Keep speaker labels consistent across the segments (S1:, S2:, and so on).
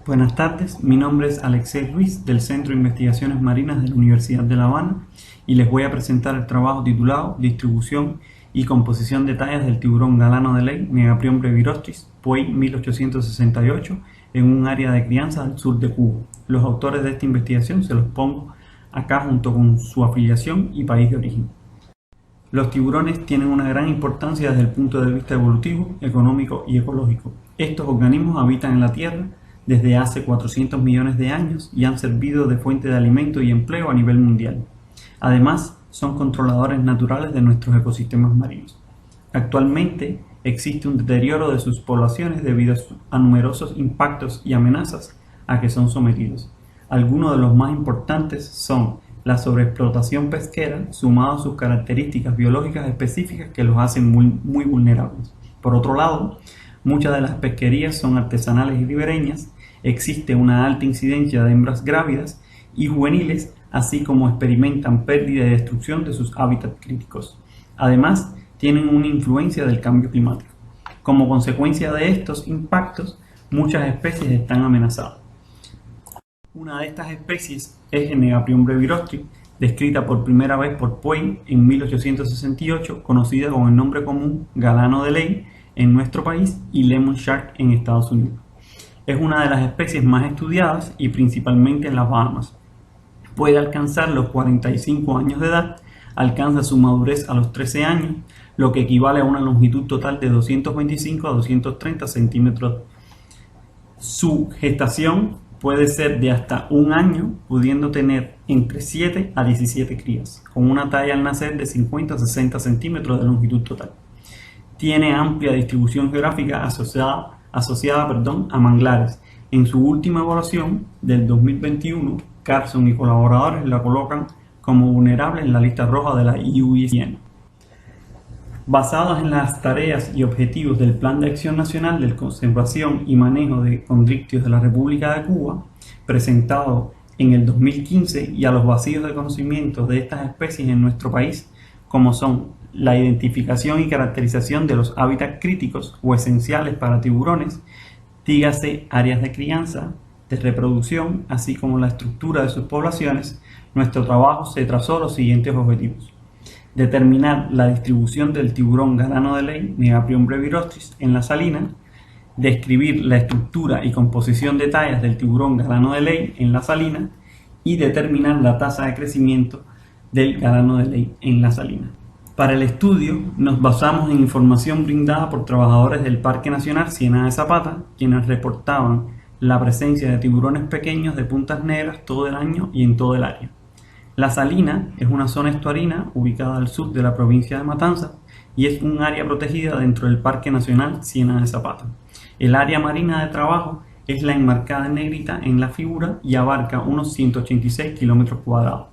S1: Buenas tardes, mi nombre es Alexei Ruiz del Centro de Investigaciones Marinas de la Universidad de La Habana y les voy a presentar el trabajo titulado Distribución y composición de tallas del tiburón galano de ley Megaprion brevirostris, POI 1868, en un área de crianza del sur de Cuba. Los autores de esta investigación se los pongo acá junto con su afiliación y país de origen. Los tiburones tienen una gran importancia desde el punto de vista evolutivo, económico y ecológico. Estos organismos habitan en la Tierra desde hace 400 millones de años y han servido de fuente de alimento y empleo a nivel mundial. Además, son controladores naturales de nuestros ecosistemas marinos. Actualmente existe un deterioro de sus poblaciones debido a numerosos impactos y amenazas a que son sometidos. Algunos de los más importantes son la sobreexplotación pesquera, sumado a sus características biológicas específicas que los hacen muy vulnerables. Por otro lado, muchas de las pesquerías son artesanales y ribereñas, existe una alta incidencia de hembras grávidas y juveniles, así como experimentan pérdida y destrucción de sus hábitats críticos. Además, tienen una influencia del cambio climático. Como consecuencia de estos impactos, muchas especies están amenazadas. Una de estas especies es el Megaprion brevirostris, descrita por primera vez por POI en 1868, conocida con el nombre común galano de ley en nuestro país y lemon shark en Estados Unidos. Es una de las especies más estudiadas y principalmente en las Bahamas. Puede alcanzar los 45 años de edad, alcanza su madurez a los 13 años, lo que equivale a una longitud total de 225 a 230 centímetros. Su gestación puede ser de hasta un año, pudiendo tener entre 7 a 17 crías, con una talla al nacer de 50 a 60 centímetros de longitud total. Tiene amplia distribución geográfica asociada a manglares. En su última evaluación del 2021, Carson y colaboradores la colocan como vulnerable en la lista roja de la IUCN. Basados en las tareas y objetivos del Plan de Acción Nacional de Conservación y Manejo de Condrictios de la República de Cuba, presentado en el 2015, y a los vacíos de conocimiento de estas especies en nuestro país, como son la identificación y caracterización de los hábitats críticos o esenciales para tiburones, dígase áreas de crianza, de reproducción, así como la estructura de sus poblaciones, nuestro trabajo se trazó los siguientes objetivos: determinar la distribución del tiburón galano de ley Megaprion brevirostris en la salina, describir la estructura y composición de tallas del tiburón galano de ley en la salina y determinar la tasa de crecimiento del galano de ley en la salina. Para el estudio nos basamos en información brindada por trabajadores del Parque Nacional Ciénaga de Zapata, quienes reportaban la presencia de tiburones pequeños de puntas negras todo el año y en todo el área. La salina es una zona estuarina ubicada al sur de la provincia de Matanzas y es un área protegida dentro del Parque Nacional Ciénaga de Zapata. El área marina de trabajo es la enmarcada en negrita en la figura y abarca unos 186 kilómetros cuadrados.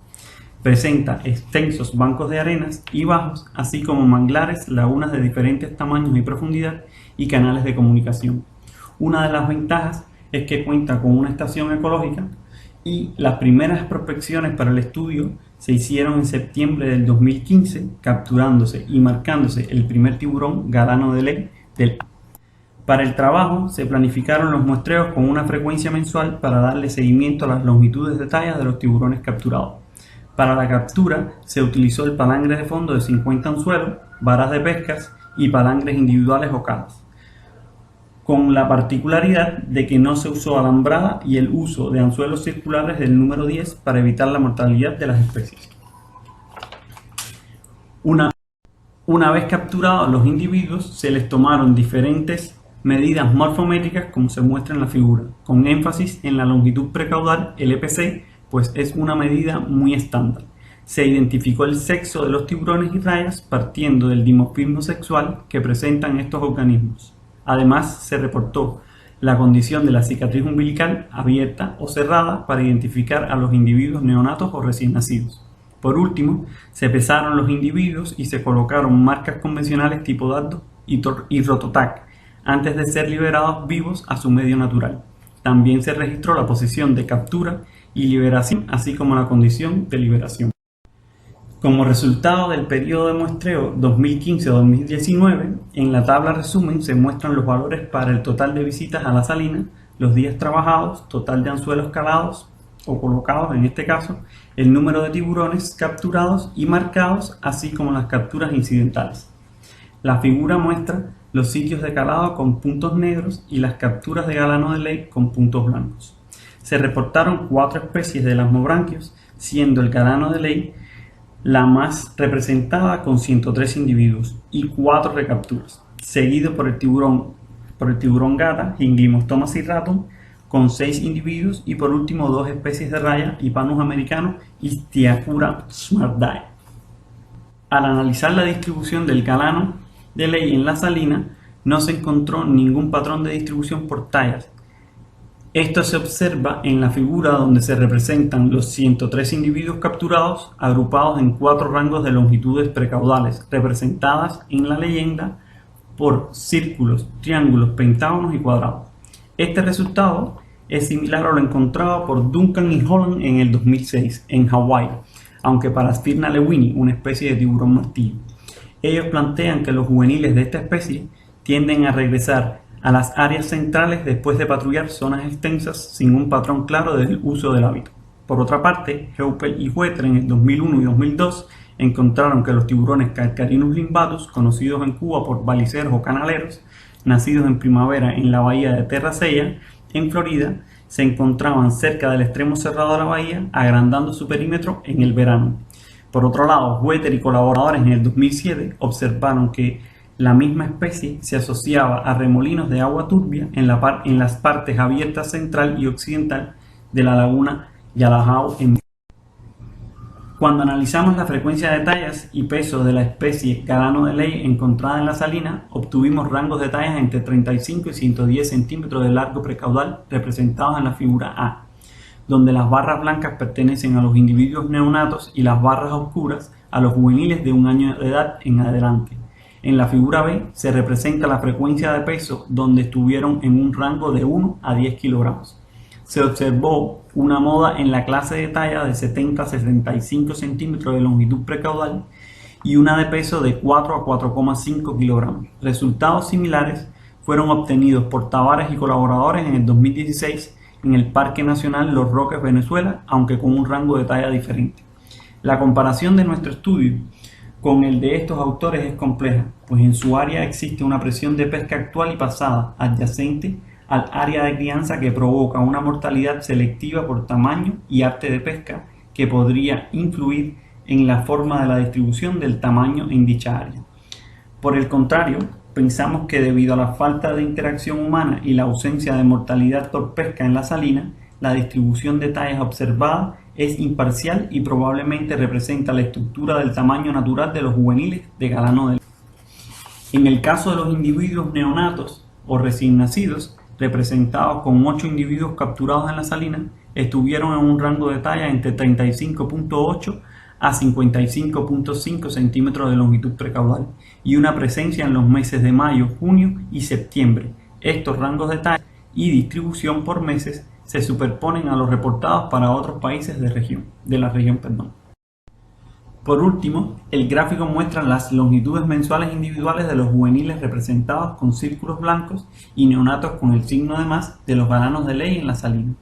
S1: Presenta extensos bancos de arenas y bajos, así como manglares, lagunas de diferentes tamaños y profundidad y canales de comunicación. Una de las ventajas es que cuenta con una estación ecológica y las primeras prospecciones para el estudio se hicieron en septiembre del 2015, capturándose y marcándose el primer tiburón galano de ley del año. Para el trabajo se planificaron los muestreos con una frecuencia mensual para darle seguimiento a las longitudes de talla de los tiburones capturados. Para la captura se utilizó el palangre de fondo de 50 anzuelos, varas de pescas y palangres individuales o calas, con la particularidad de que no se usó alambrada y el uso de anzuelos circulares del número 10 para evitar la mortalidad de las especies. Una vez capturados los individuos, se les tomaron diferentes medidas morfométricas como se muestra en la figura, con énfasis en la longitud precaudal LPC, pues es una medida muy estándar. Se identificó el sexo de los tiburones y rayas partiendo del dimorfismo sexual que presentan estos organismos. Además, se reportó la condición de la cicatriz umbilical abierta o cerrada para identificar a los individuos neonatos o recién nacidos. Por último, se pesaron los individuos y se colocaron marcas convencionales tipo dardo y rototac antes de ser liberados vivos a su medio natural. También se registró la posición de captura y liberación, así como la condición de liberación. Como resultado del periodo de muestreo 2015-2019, en la tabla resumen se muestran los valores para el total de visitas a la salina los días trabajados, total de anzuelos calados o colocados en este caso, el número de tiburones capturados y marcados, así como las capturas incidentales. La figura muestra los sitios de calado con puntos negros y las capturas de galano de ley con puntos blancos. Se reportaron 4 especies de elasmobranquios, siendo el galano de ley la más representada con 103 individuos y 4 recapturas, seguido por el tiburón gata, Hinglimostoma cirratum, con 6 individuos, y por último 2 especies de raya, Hipanus americano y Stiacura smartdae. Al analizar la distribución del galano de ley en la salina, no se encontró ningún patrón de distribución por tallas. Esto se observa en la figura donde se representan los 103 individuos capturados agrupados en 4 rangos de longitudes precaudales, representadas en la leyenda por círculos, triángulos, pentágonos y cuadrados. Este resultado es similar a lo encontrado por Duncan y Holland en el 2006 en Hawái, aunque para Sphyrna lewini, una especie de tiburón martillo. Ellos plantean que los juveniles de esta especie tienden a regresar a las áreas centrales después de patrullar zonas extensas sin un patrón claro del uso del hábito. Por otra parte, Heupel y Hueter en el 2001 y 2002 encontraron que los tiburones Carcharinus limbatus, conocidos en Cuba por baliceros o canaleros, nacidos en primavera en la bahía de Terra Sella, en Florida, se encontraban cerca del extremo cerrado de la bahía, agrandando su perímetro en el verano. Por otro lado, Hueter y colaboradores en el 2007 observaron que la misma especie se asociaba a remolinos de agua turbia en las partes abiertas central y occidental de la laguna Yalajao. Cuando analizamos la frecuencia de tallas y peso de la especie galano de ley encontrada en la salina, obtuvimos rangos de tallas entre 35 y 110 centímetros de largo precaudal representados en la figura A, donde las barras blancas pertenecen a los individuos neonatos y las barras oscuras a los juveniles de 1 año de edad en adelante. En la figura B se representa la frecuencia de peso, donde estuvieron en un rango de 1 a 10 kilogramos. Se observó una moda en la clase de talla de 70 a 75 centímetros de longitud precaudal y una de peso de 4 a 4,5 kilogramos. Resultados similares fueron obtenidos por Tavares y colaboradores en el 2016 en el Parque Nacional Los Roques, Venezuela, aunque con un rango de talla diferente. La comparación de nuestro estudio con el de estos autores es compleja, pues en su área existe una presión de pesca actual y pasada adyacente al área de crianza que provoca una mortalidad selectiva por tamaño y arte de pesca que podría influir en la forma de la distribución del tamaño en dicha área. Por el contrario, pensamos que debido a la falta de interacción humana y la ausencia de mortalidad por pesca en la salina, la distribución de tallas observada es imparcial y probablemente representa la estructura del tamaño natural de los juveniles de galano de ley. En el caso de los individuos neonatos o recién nacidos, representados con 8 individuos capturados en la salina, estuvieron en un rango de talla entre 35,8 a 55,5 centímetros de longitud precaudal y una presencia en los meses de mayo, junio y septiembre. Estos rangos de talla y distribución por meses se superponen a los reportados para otros países de la región. Por último, el gráfico muestra las longitudes mensuales individuales de los juveniles representados con círculos blancos y neonatos con el signo de más de los galanos de ley en la salina.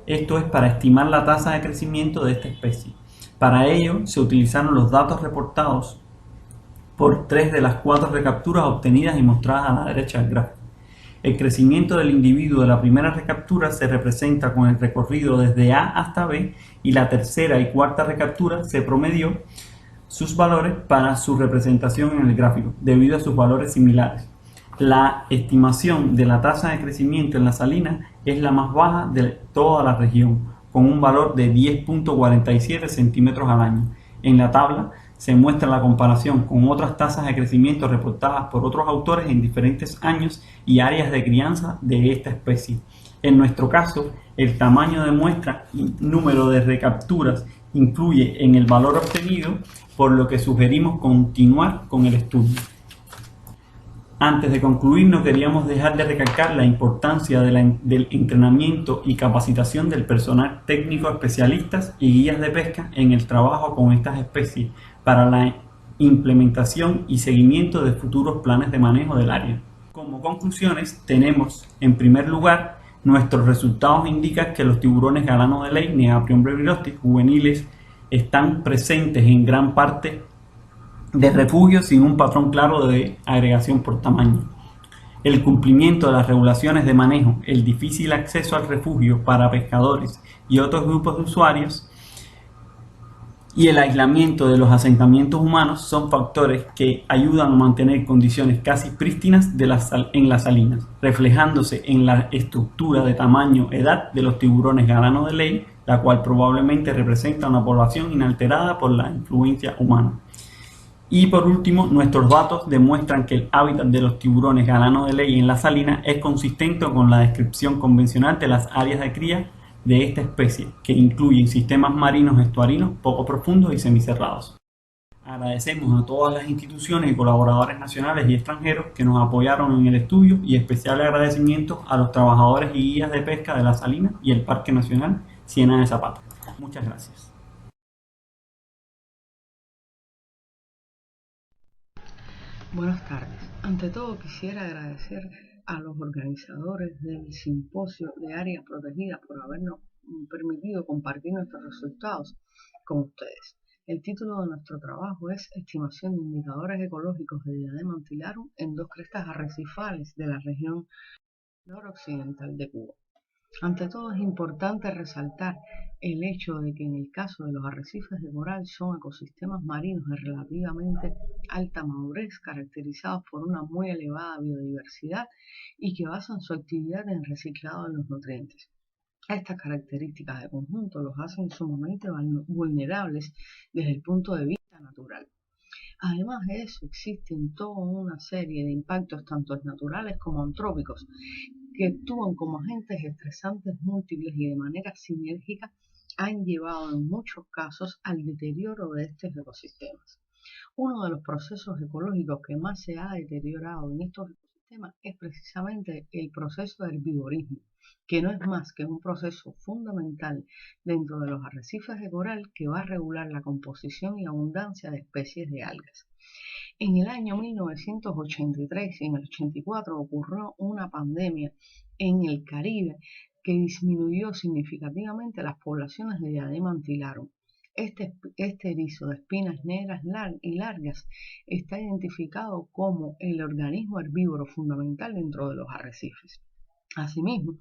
S1: Esto es para estimar la tasa de crecimiento de esta especie. Para ello se utilizaron los datos reportados por 3 de las 4 recapturas obtenidas y mostradas a la derecha del gráfico. El crecimiento del individuo de la primera recaptura se representa con el recorrido desde A hasta B y la tercera y cuarta recaptura se promedió sus valores para su representación en el gráfico, debido a sus valores similares. La estimación de la tasa de crecimiento en la salina es la más baja de toda la región, con un valor de 10,47 centímetros al año. En la tabla se muestra la comparación con otras tasas de crecimiento reportadas por otros autores en diferentes años y áreas de crianza de esta especie. En nuestro caso, el tamaño de muestra y número de recapturas influye en el valor obtenido, por lo que sugerimos continuar con el estudio. Antes de concluir, no queríamos dejar de recalcar la importancia del entrenamiento y capacitación del personal técnico, especialistas y guías de pesca en el trabajo con estas especies para la implementación y seguimiento de futuros planes de manejo del área. Como conclusiones, tenemos, en primer lugar, Nuestros resultados indican que los tiburones galano de ley, Neaprion brevirostis, juveniles, están presentes en gran parte de refugios sin un patrón claro de agregación por tamaño. El cumplimiento de las regulaciones de manejo, el difícil acceso al refugio para pescadores y otros grupos de usuarios y el aislamiento de los asentamientos humanos son factores que ayudan a mantener condiciones casi prístinas en las salinas, reflejándose en la estructura de tamaño, edad de los tiburones galano de ley, la cual probablemente representa una población inalterada por la influencia humana. Y por último, nuestros datos demuestran que el hábitat de los tiburones galano de ley en la salina es consistente con la descripción convencional de las áreas de cría de esta especie, que incluyen sistemas marinos estuarinos poco profundos y semicerrados. Agradecemos a todas las instituciones y colaboradores nacionales y extranjeros que nos apoyaron en el estudio y especial agradecimiento a los trabajadores y guías de pesca de la salina y el Parque Nacional Siena de Zapata. Muchas gracias.
S2: Buenas tardes. Ante todo quisiera agradecer a los organizadores del simposio de áreas protegidas por habernos permitido compartir nuestros resultados con ustedes. El título de nuestro trabajo es Estimación de indicadores ecológicos de Diadema Antillarum en dos crestas arrecifales de la región noroccidental de Cuba. Ante todo es importante resaltar el hecho de que en el caso de los arrecifes de coral son ecosistemas marinos de relativamente alta madurez, caracterizados por una muy elevada biodiversidad y que basan su actividad en reciclado de los nutrientes. Estas características de conjunto los hacen sumamente vulnerables desde el punto de vista natural. Además de eso, existen toda una serie de impactos tanto naturales como antrópicos que actúan como agentes estresantes múltiples y de manera sinérgica han llevado en muchos casos al deterioro de estos ecosistemas. Uno de los procesos ecológicos que más se ha deteriorado en estos ecosistemas es precisamente el proceso de herbivorismo, que no es más que un proceso fundamental dentro de los arrecifes de coral que va a regular la composición y abundancia de especies de algas. En el año 1983 y en el 84 ocurrió una pandemia en el Caribe que disminuyó significativamente las poblaciones de Diadema antillarum. Este erizo de espinas negras y largas está identificado como el organismo herbívoro fundamental dentro de los arrecifes. Asimismo,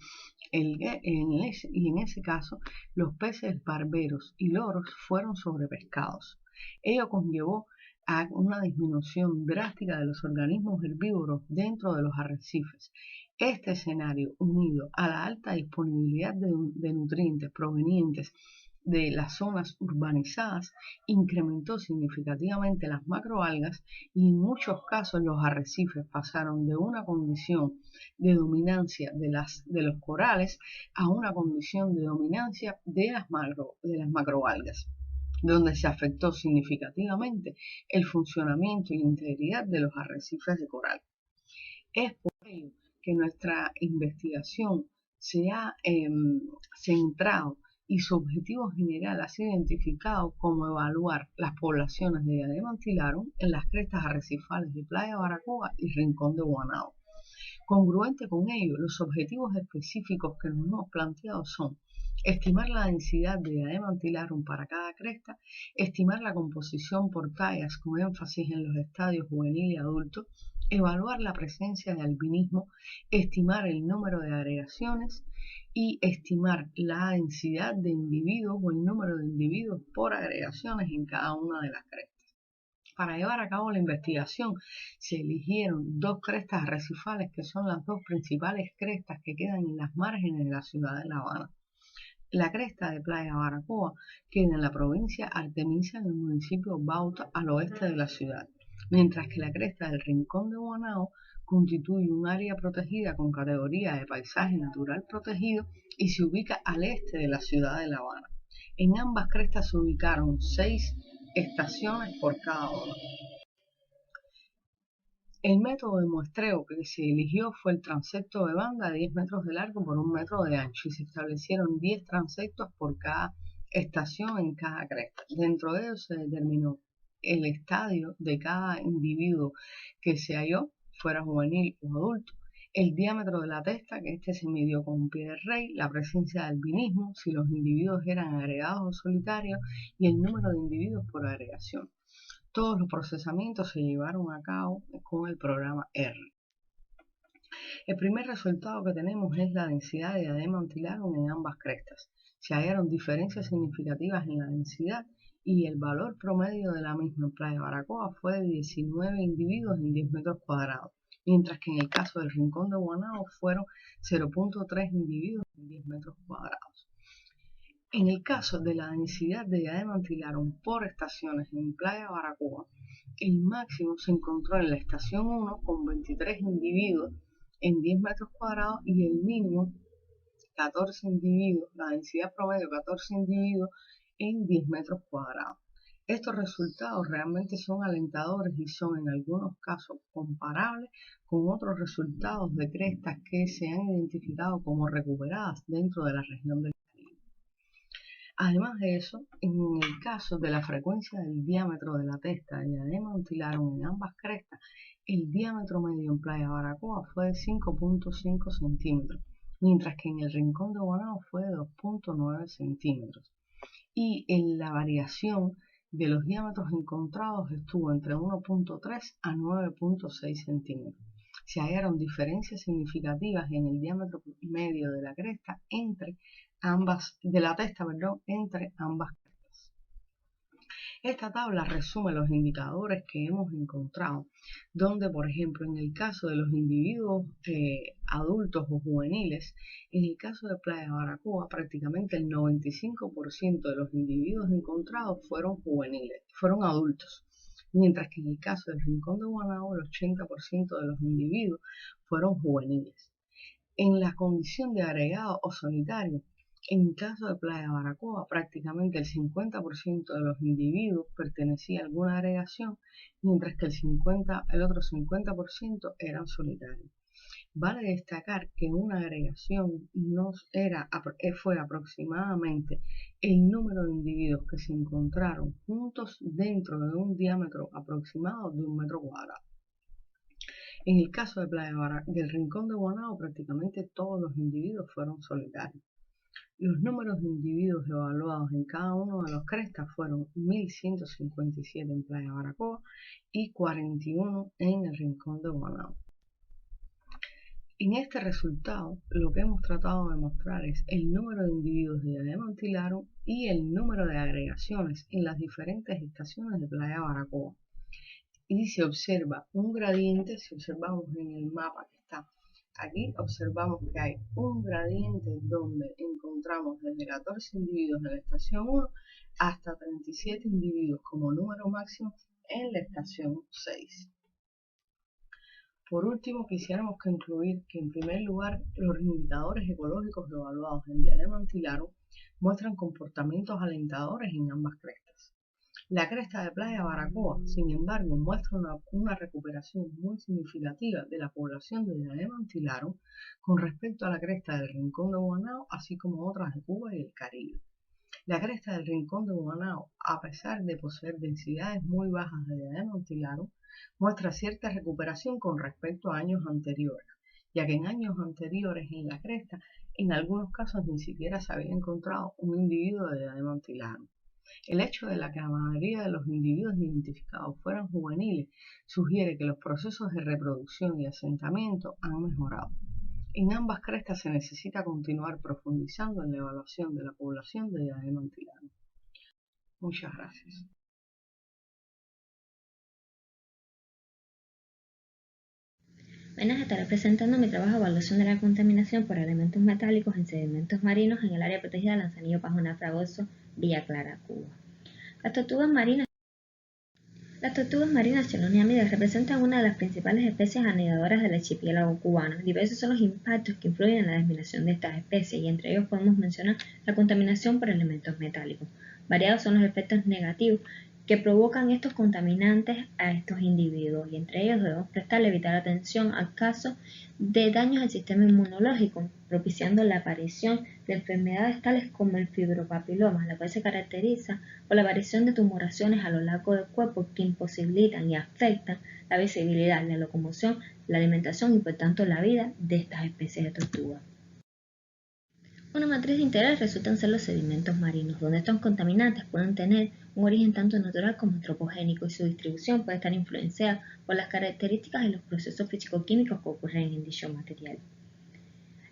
S2: en ese caso, los peces barberos y loros fueron sobrepescados. Ello conllevó a una disminución drástica de los organismos herbívoros dentro de los arrecifes. Este escenario, unido a la alta disponibilidad de nutrientes provenientes de las zonas urbanizadas, incrementó significativamente las macroalgas y en muchos casos los arrecifes pasaron de una condición de dominancia de los corales a una condición de dominancia de las macroalgas, donde se afectó significativamente el funcionamiento y la integridad de los arrecifes de coral. Es por ello que nuestra investigación se ha centrado y su objetivo general ha sido identificado como evaluar las poblaciones de Diadema antillarum en las crestas arrecifales de Playa Baracoa y Rincón de Guanao. Congruente con ello, los objetivos específicos que nos hemos planteado son estimar la densidad de Diadema antillarum para cada cresta, estimar la composición por tallas con énfasis en los estadios juvenil y adulto, evaluar la presencia de albinismo, estimar el número de agregaciones y estimar la densidad de individuos o el número de individuos por agregaciones en cada una de las crestas. Para llevar a cabo la investigación se eligieron dos crestas arrecifales que son las dos principales crestas que quedan en las márgenes de la ciudad de La Habana. La cresta de Playa Baracoa queda en la provincia Artemisa en el municipio Bauta al oeste de la ciudad, mientras que la cresta del Rincón de Guanao constituye un área protegida con categoría de paisaje natural protegido y se ubica al este de la ciudad de La Habana. En ambas crestas se ubicaron 6 estaciones por cada una. El método de muestreo que se eligió fue el transecto de banda de 10 metros de largo por 1 metro de ancho y se establecieron 10 transectos por cada estación en cada cresta. Dentro de ellos se determinó el estadio de cada individuo que se halló, fuera juvenil o adulto, el diámetro de la testa, que este se midió con un pie de rey, la presencia de albinismo, si los individuos eran agregados o solitarios, y el número de individuos por agregación. Todos los procesamientos se llevaron a cabo con el programa R. El primer resultado que tenemos es la densidad de diadema antilarum en ambas crestas. Se hallaron diferencias significativas en la densidad y el valor promedio de la misma en Playa Baracoa fue de 19 individuos en 10 metros cuadrados, mientras que en el caso del Rincón de Guanao fueron 0.3 individuos en 10 metros cuadrados. En el caso de la densidad de diadema antilarum por estaciones en Playa Baracoa, el máximo se encontró en la estación 1 con 23 individuos en 10 metros cuadrados y el mínimo 14 individuos, la densidad promedio 14 individuos en 10 metros cuadrados. Estos resultados realmente son alentadores y son en algunos casos comparables con otros resultados de crestas que se han identificado como recuperadas dentro de la región del Caribe. Además de eso, en el caso de la frecuencia del diámetro de la testa de diadema antilarum en ambas crestas, el diámetro medio en Playa Baracoa fue de 5.5 centímetros, mientras que en el Rincón de Guanao fue de 2.9 centímetros. Y en la variación de los diámetros encontrados estuvo entre 1.3 a 9.6 centímetros. Se hallaron diferencias significativas en el diámetro medio de la cresta entre ambas crestas. Esta tabla resume los indicadores que hemos encontrado, donde, por ejemplo, en el caso de los individuos adultos o juveniles, en el caso de Playa Baracoa, prácticamente el 95% de los individuos encontrados fueron adultos, mientras que en el caso del Rincón de Guanao, el 80% de los individuos fueron juveniles. En la condición de agregado o solitario, en el caso de Playa Baracoa, prácticamente el 50% de los individuos pertenecía a alguna agregación, mientras que el otro 50% eran solitarios. Vale destacar que una agregación fue aproximadamente el número de individuos que se encontraron juntos dentro de un diámetro aproximado de 1 metro cuadrado. En el caso del Rincón de Guanao, prácticamente todos los individuos fueron solitarios. Los números de individuos evaluados en cada uno de los crestas fueron 1.157 en Playa Baracoa y 41 en el Rincón de Guanao. En este resultado, lo que hemos tratado de mostrar es el número de individuos de diadema antilarum y el número de agregaciones en las diferentes estaciones de Playa Baracoa. Y se observa un gradiente, si observamos en el mapa que está aquí, observamos que hay un gradiente donde encontramos desde 14 individuos en la estación 1 hasta 37 individuos como número máximo en la estación 6. Por último, quisiéramos concluir que, en primer lugar, los indicadores ecológicos evaluados en diadema antilarum muestran comportamientos alentadores en ambas crestas. La cresta de Playa Baracoa, sin embargo, muestra una recuperación muy significativa de la población de diadema antilarum con respecto a la cresta del Rincón de Guanao, así como otras de Cuba y el Caribe. La cresta del Rincón de Guanao, a pesar de poseer densidades muy bajas de diadema antilarum, muestra cierta recuperación con respecto a años anteriores, ya que en años anteriores en la cresta, en algunos casos ni siquiera se había encontrado un individuo de diadema antilarum. El hecho de que la mayoría de los individuos identificados fueran juveniles sugiere que los procesos de reproducción y asentamiento han mejorado. En ambas crestas se necesita continuar profundizando en la evaluación de la población de diadema antilarum. Muchas gracias.
S3: Apenas estaré presentando mi trabajo de evaluación de la contaminación por elementos metálicos en sedimentos marinos en el área protegida de Lanzanillo Pajona Fragoso, Villa Clara, Cuba. Las tortugas marinas cheloniámidas representan una de las principales especies anidadoras del archipiélago cubano. Diversos son los impactos que influyen en la disminución de estas especies y entre ellos podemos mencionar la contaminación por elementos metálicos. Variados son los efectos negativos que provocan estos contaminantes a estos individuos, y entre ellos debemos prestarle vital atención a casos de daños al sistema inmunológico, propiciando la aparición de enfermedades tales como el fibropapiloma, la cual se caracteriza por la aparición de tumoraciones a lo largo del cuerpo que imposibilitan y afectan la visibilidad, la locomoción, la alimentación y por tanto la vida de estas especies de tortugas. Una matriz de interés resultan ser los sedimentos marinos, donde estos contaminantes pueden tener un origen tanto natural como antropogénico, y su distribución puede estar influenciada por las características y los procesos físico-químicos que ocurren en dicho material.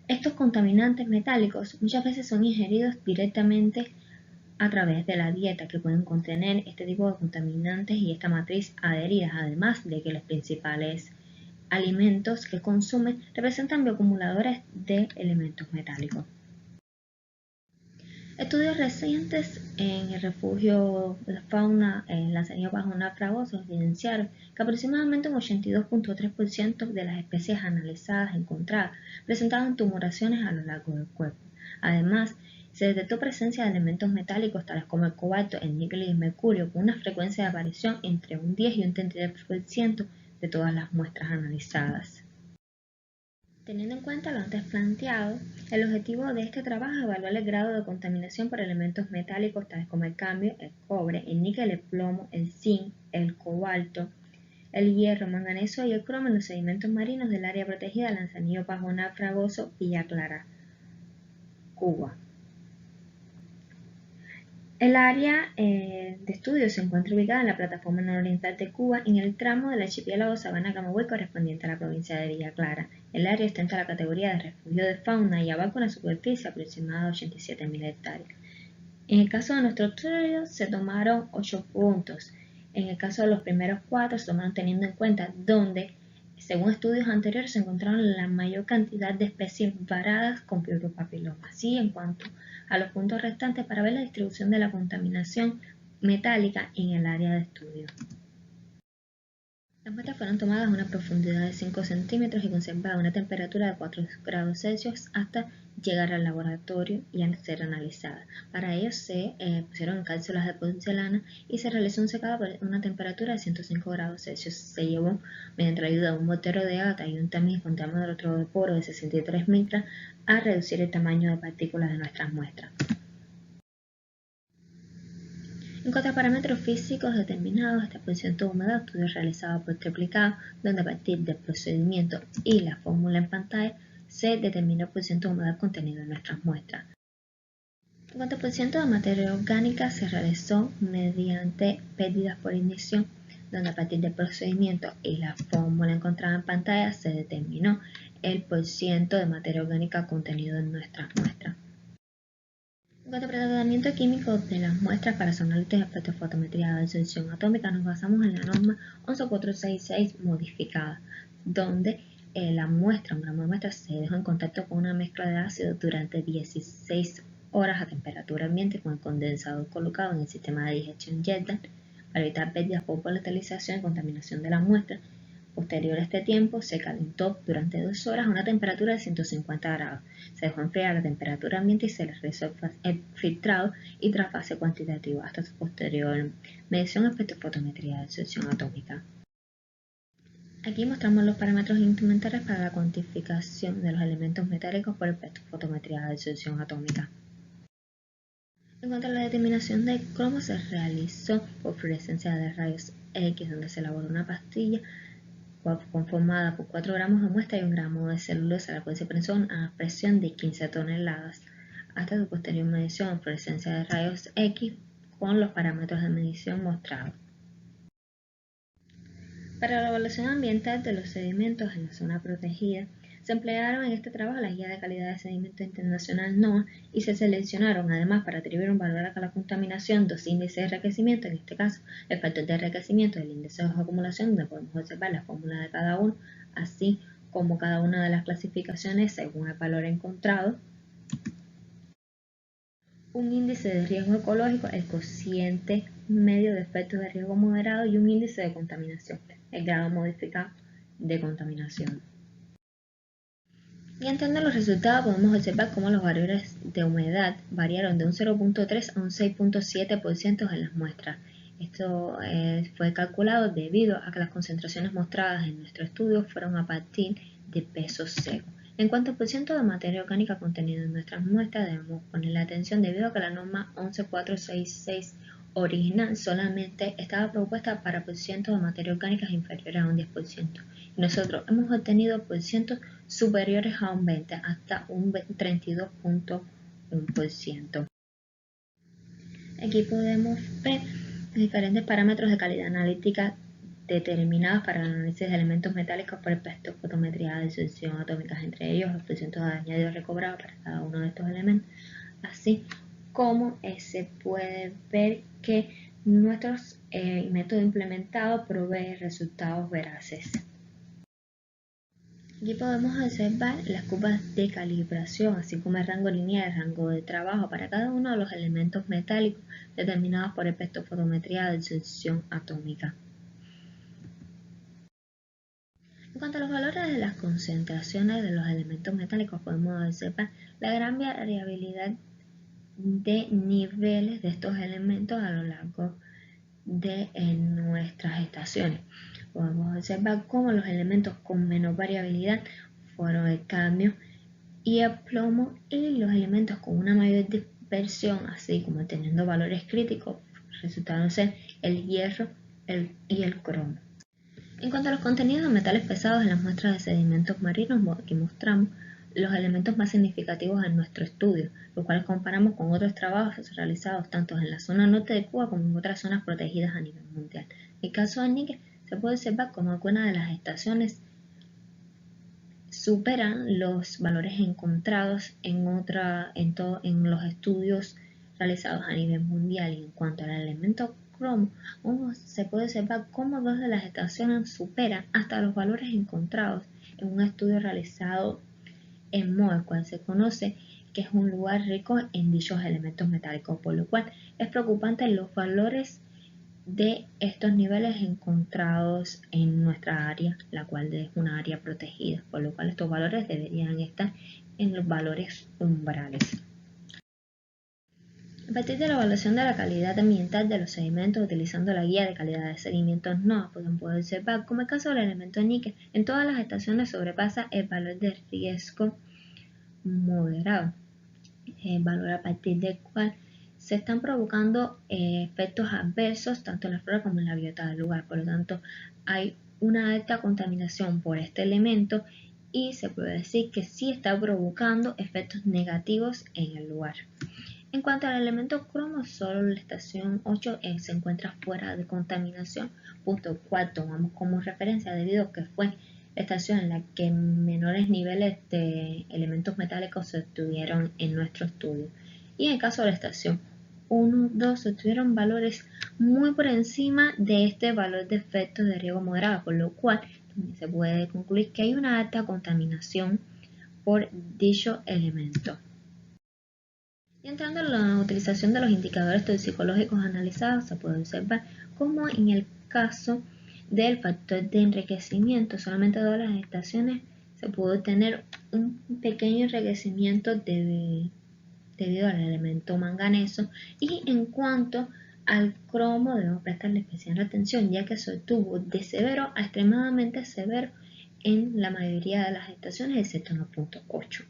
S3: Estos contaminantes metálicos muchas veces son ingeridos directamente a través de la dieta, que pueden contener este tipo de contaminantes y esta matriz adheridas, además de que los principales alimentos que consumen representan bioacumuladores de elementos metálicos. Estudios recientes en el refugio de fauna en Lanzanillo Pajona Fragoso evidenciaron que aproximadamente un 82.3% de las especies analizadas encontradas presentaban tumoraciones a lo largo del cuerpo. Además, se detectó presencia de elementos metálicos tales como el cobalto, el níquel y el mercurio, con una frecuencia de aparición entre un 10 y un 33% de todas las muestras analizadas. Teniendo en cuenta lo antes planteado, el objetivo de este trabajo es evaluar el grado de contaminación por elementos metálicos tales como el cadmio, el cobre, el níquel, el plomo, el zinc, el cobalto, el hierro, manganeso y el cromo en los sedimentos marinos del área protegida Lanzanillo Pajona Fragoso, Villa Clara, Cuba. El área de estudio se encuentra ubicada en la plataforma nororiental de Cuba, en el tramo del archipiélago Sabana-Camagüey correspondiente a la provincia de Villa Clara. El área ostenta la categoría de refugio de fauna y abarca una superficie aproximada de 87.000 hectáreas. En el caso de nuestro estudio se tomaron 8 puntos. En el caso de los primeros 4 se tomaron teniendo en cuenta donde, según estudios anteriores, se encontraron la mayor cantidad de especies varadas con fibropapiloma. Así, en cuanto a los puntos restantes, para ver la distribución de la contaminación metálica en el área de estudio. Las muestras fueron tomadas a una profundidad de 5 centímetros y conservadas a una temperatura de 4 grados Celsius hasta llegar al laboratorio y a ser analizadas. Para ello se pusieron en cápsulas de porcelana y se realizó un secado a una temperatura de 105 grados Celsius. Se llevó, mediante la ayuda de un mortero de gata y un tamiz con termómetro de poro de 63 micras, a reducir el tamaño de partículas de nuestras muestras. En cuanto a parámetros físicos determinados, esta porcentaje de humedad, estudio realizado por triplicado, donde a partir del procedimiento y la fórmula en pantalla se determinó el porcentaje de humedad contenido en nuestras muestras. En cuanto al porcentaje de materia orgánica, se realizó mediante pérdidas por ignición, donde a partir del procedimiento y la fórmula encontrada en pantalla se determinó el porcentaje de materia orgánica contenido en nuestras muestras. En cuanto al tratamiento químico de las muestras para su análisis de espectrofotometría de absorción atómica, nos basamos en la norma 11466 modificada, donde la muestra, un gramo de muestra, se dejó en contacto con una mezcla de ácido durante 16 horas a temperatura ambiente con el condensador colocado en el sistema de digestión Jetland para evitar pérdidas por volatilización y contaminación de la muestra. Posterior a este tiempo, se calentó durante 2 horas a una temperatura de 150 grados. Se dejó enfriar a temperatura ambiente y se le realizó el filtrado y trasfase cuantitativo hasta su posterior medición de espectrofotometría de absorción atómica. Aquí mostramos los parámetros instrumentales para la cuantificación de los elementos metálicos por espectrofotometría de absorción atómica. En cuanto a la determinación del cromo, se realizó por fluorescencia de rayos X, donde se elaboró una pastilla conformada por 4 gramos de muestra y 1 gramo de celulosa, la cual se prensó a una presión de 15 toneladas, hasta su posterior medición en fluorescencia de rayos X con los parámetros de medición mostrados. Para la evaluación ambiental de los sedimentos en la zona protegida, se emplearon en este trabajo la Guía de Calidad de Sedimentos Internacional NOAA y se seleccionaron además para atribuir un valor a la contaminación 2 índices de enriquecimiento, en este caso el factor de enriquecimiento y el índice de acumulación, donde podemos observar la fórmula de cada uno, así como cada una de las clasificaciones según el valor encontrado. Un índice de riesgo ecológico, el cociente medio de efectos de riesgo moderado y un índice de contaminación, el grado modificado de contaminación. Y ante los resultados podemos observar cómo los valores de humedad variaron de un 0.3 a un 6.7% en las muestras. Esto fue calculado debido a que las concentraciones mostradas en nuestro estudio fueron a partir de pesos secos. En cuanto al porcentaje de materia orgánica contenido en nuestras muestras, debemos poner la atención debido a que la norma 11466 original solamente estaba propuesta para porcentajes de materia orgánica inferiores a un 10%. Y nosotros hemos obtenido porcentajes superiores a un 20%, hasta un 32.1%. Aquí podemos ver diferentes parámetros de calidad analítica determinados para el análisis de elementos metálicos por espectrofotometría de disolución atómicas, entre ellos los porcentajes de añadido recobrado para cada uno de estos elementos, así como se puede ver que nuestro método implementado provee resultados veraces. Aquí podemos observar las curvas de calibración, así como el rango lineal, el rango de trabajo para cada uno de los elementos metálicos determinados por espectrofotometría de disolución atómica. En cuanto a los valores de las concentraciones de los elementos metálicos, podemos observar la gran variabilidad de niveles de estos elementos a lo largo de nuestras estaciones. Podemos observar cómo los elementos con menor variabilidad fueron el cadmio y el plomo, y los elementos con una mayor dispersión, así como teniendo valores críticos, resultaron ser el hierro y el cromo. En cuanto a los contenidos de metales pesados en las muestras de sedimentos marinos, aquí mostramos los elementos más significativos en nuestro estudio, los cuales comparamos con otros trabajos realizados tanto en la zona norte de Cuba como en otras zonas protegidas a nivel mundial. En el caso del níquel, se puede observar cómo algunas de las estaciones superan los valores encontrados en los estudios realizados a nivel mundial. Y en cuanto al elemento cromo, se puede observar cómo dos de las estaciones superan hasta los valores encontrados en un estudio realizado en Moa, el cual se conoce que es un lugar rico en dichos elementos metálicos, por lo cual es preocupante los valores de estos niveles encontrados en nuestra área, la cual es una área protegida, por lo cual estos valores deberían estar en los valores umbrales. A partir de la evaluación de la calidad ambiental de los sedimentos utilizando la guía de calidad de sedimentos NOAA, podemos observar como el caso del elemento níquel en todas las estaciones sobrepasa el valor de riesgo moderado, el valor a partir del cual se están provocando efectos adversos tanto en la flora como en la biota del lugar. Por lo tanto, hay una alta contaminación por este elemento y se puede decir que sí está provocando efectos negativos en el lugar. En cuanto al elemento cromo, solo la estación 8 se encuentra fuera de contaminación, punto cual tomamos como referencia debido a que fue la estación en la que menores niveles de elementos metálicos se obtuvieron en nuestro estudio. Y en el caso de la estación 1, 2 se obtuvieron valores muy por encima de este valor de efectos de riesgo moderado, por lo cual se puede concluir que hay una alta contaminación por dicho elemento. Y entrando en la utilización de los indicadores toxicológicos analizados, se puede observar cómo en el caso del factor de enriquecimiento, solamente todas las estaciones se pudo obtener un pequeño enriquecimiento debido al elemento manganeso, y en cuanto al cromo debemos prestarle especial atención ya que se obtuvo de severo a extremadamente severo en la mayoría de las estaciones excepto en 1.8.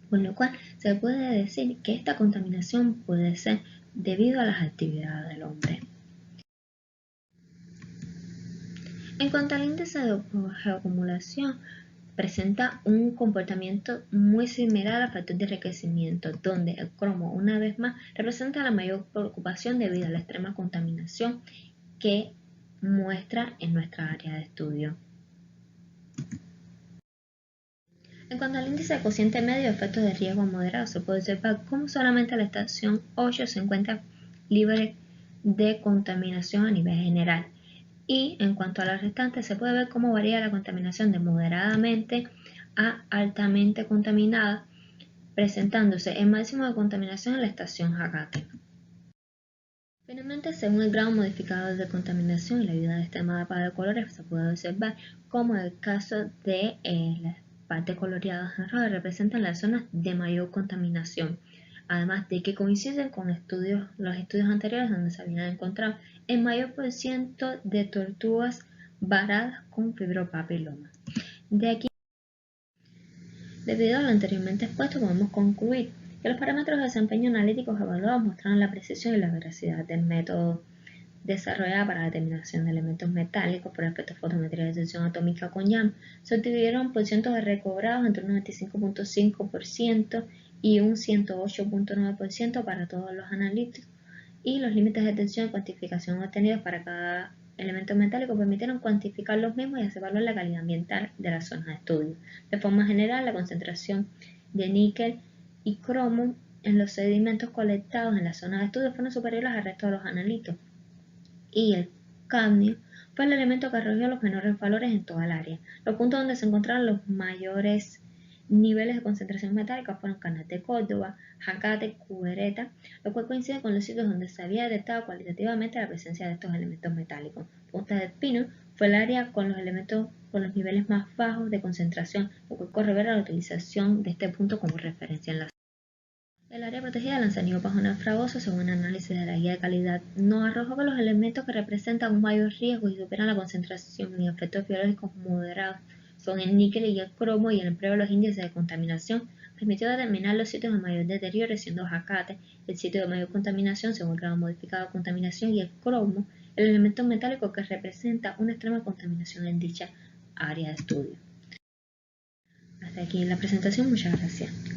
S3: Con lo cual se puede decir que esta contaminación puede ser debido a las actividades del hombre. En cuanto al índice de geoacumulación, presenta un comportamiento muy similar al factor de enriquecimiento, donde el cromo, una vez más, representa la mayor preocupación debido a la extrema contaminación que muestra en nuestra área de estudio. En cuanto al índice de cociente medio de efectos de riesgo moderado, se puede observar cómo solamente la estación 8 se encuentra libre de contaminación a nivel general. Y en cuanto a las restantes, se puede ver cómo varía la contaminación de moderadamente a altamente contaminada, presentándose el máximo de contaminación en la estación Jacate. Finalmente, según el grado modificador de contaminación y la ayuda de este mapa de colores, se puede observar cómo en el caso de las partes coloreadas en rojo representan las zonas de mayor contaminación, además de que coinciden con los estudios anteriores donde se habían encontrado en mayor por ciento de tortugas varadas con fibropapiloma. De aquí, debido a lo anteriormente expuesto, podemos concluir que los parámetros de desempeño analíticos evaluados mostraron la precisión y la veracidad del método desarrollado para la determinación de elementos metálicos por espectrofotometría de sección atómica con YAM. Se obtuvieron por cientos de recobrados entre un 95.5% y un 108.9% para todos los analíticos, y los límites de detección y cuantificación obtenidos para cada elemento metálico permitieron cuantificar los mismos y así evaluar la calidad ambiental de las zonas de estudio. De forma general, la concentración de níquel y cromo en los sedimentos colectados en las zonas de estudio fueron superiores al resto de los analíticos, y el cadmio fue el elemento que arrojó los menores valores en toda el área. Los puntos donde se encontraron los mayores niveles de concentración metálica fueron Canal de Córdoba, Jacate, Cubereta, lo cual coincide con los sitios donde se había detectado cualitativamente la presencia de estos elementos metálicos. Punta del Pino fue el área con los niveles más bajos de concentración, lo cual corrobora la utilización de este punto como referencia en la zona. El área protegida de Lanzanillo Pajonal Fragoso, según un análisis de la guía de calidad, nos arrojó que los elementos que representan un mayor riesgo y superan la concentración y efectos biológicos moderados son el níquel y el cromo, y el empleo de los índices de contaminación permitió determinar los sitios de mayor deterioro, siendo Jacate el sitio de mayor contaminación según el grado modificado de contaminación, y el cromo el elemento metálico que representa una extrema contaminación en dicha área de estudio. Hasta aquí la presentación, muchas gracias.